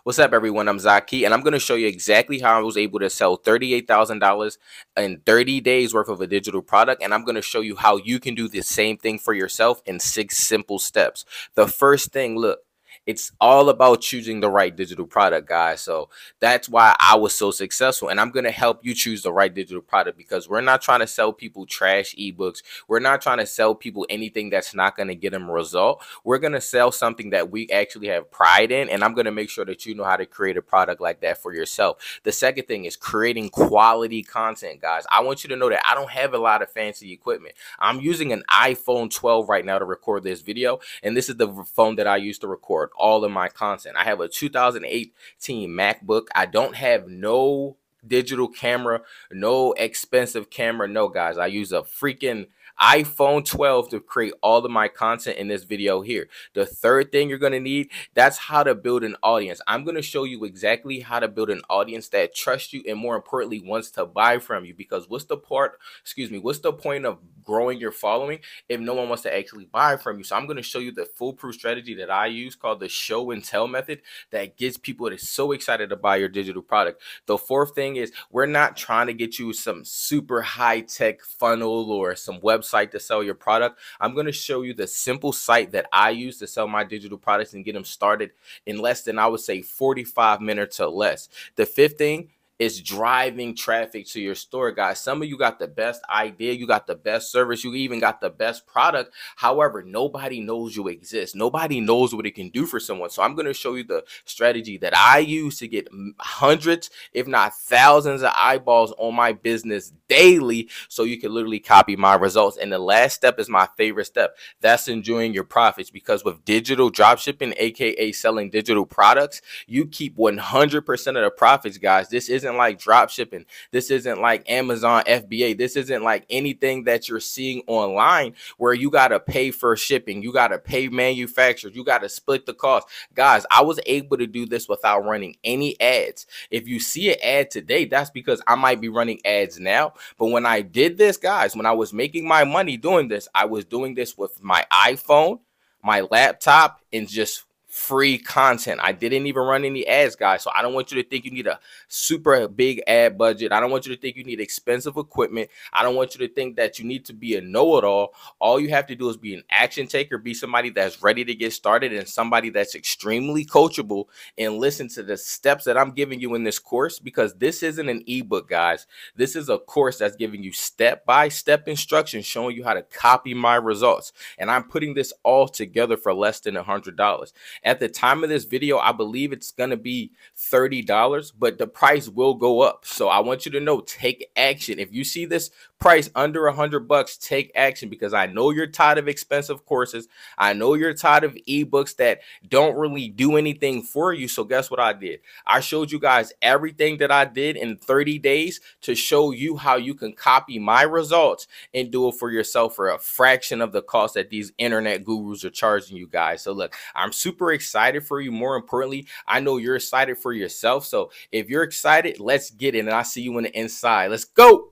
What's up, everyone? I'm Zaki, and I'm going to show you exactly how I was able to sell $38,000 in 30 days worth of a digital product. And I'm going to show you how you can do the same thing for yourself in 6 simple steps. The first thing, look, it's all about choosing the right digital product, guys. So that's why I was so successful. And I'm going to help you choose the right digital product because we're not trying to sell people trash ebooks. We're not trying to sell people anything that's not going to get them a result. We're going to sell something that we actually have pride in, and I'm going to make sure that you know how to create a product like that for yourself. The second thing is creating quality content, guys. I want you to know that I don't have a lot of fancy equipment. I'm using an iPhone 12 right now to record this video, and this is the phone that I use to record all of my content. I have a 2018 MacBook. I don't have no digital camera, no expensive camera. No, guys, I use a freaking iPhone 12 to create all of my content in this video here. The third thing you're going to need, that's how to build an audience. I'm going to show you exactly how to build an audience that trusts you and, more importantly, wants to buy from you. Because what's the point of growing your following if no one wants to actually buy from you? So I'm going to show you the foolproof strategy that I use called the show and tell method that gets people that are so excited to buy your digital product. The fourth thing is, we're not trying to get you some super high-tech funnel or some website to sell your product. I'm going to show you the simple site that I use to sell my digital products and get them started in less than, I would say, 45 minutes or less. The fifth thing is driving traffic to your store, guys. Some of you got the best idea, you got the best service, you even got the best product. However, nobody knows you exist. Nobody knows what it can do for someone. So I'm going to show you the strategy that I use to get hundreds, if not thousands of eyeballs on my business daily, so you can literally copy my results. And the last step is my favorite step. That's enjoying your profits, because with digital dropshipping, aka selling digital products, you keep 100% of the profits, guys. This isn't like drop shipping. This isn't like Amazon FBA. This isn't like anything that you're seeing online where you got to pay for shipping. You got to pay manufacturers. You got to split the cost. Guys, I was able to do this without running any ads. If you see an ad today, that's because I might be running ads now. But when I did this, guys, when I was making my money doing this, I was doing this with my iPhone, my laptop, and just free content. I didn't even run any ads, guys. So I don't want you to think you need a super big ad budget. I don't want you to think you need expensive equipment. I don't want you to think that you need to be a know-it-all. All you have to do is be an action taker, be somebody that's ready to get started, and somebody that's extremely coachable, and listen to the steps that I'm giving you in this course, because this isn't an ebook, guys. This is a course that's giving you step-by-step instructions showing you how to copy my results. And I'm putting this all together for less than $100. At the time of this video, I believe it's going to be $30, but the price will go up. So I want you to know, take action. If you see this price under $100, take action, because I know you're tired of expensive courses. I know you're tired of ebooks that don't really do anything for you. So guess what I did? I showed you guys everything that I did in 30 days to show you how you can copy my results and do it for yourself for a fraction of the cost that these internet gurus are charging you, guys. So look, I'm super excited for you. More importantly, I know you're excited for yourself. So if you're excited, let's get it. And I'll see you on the inside. Let's go.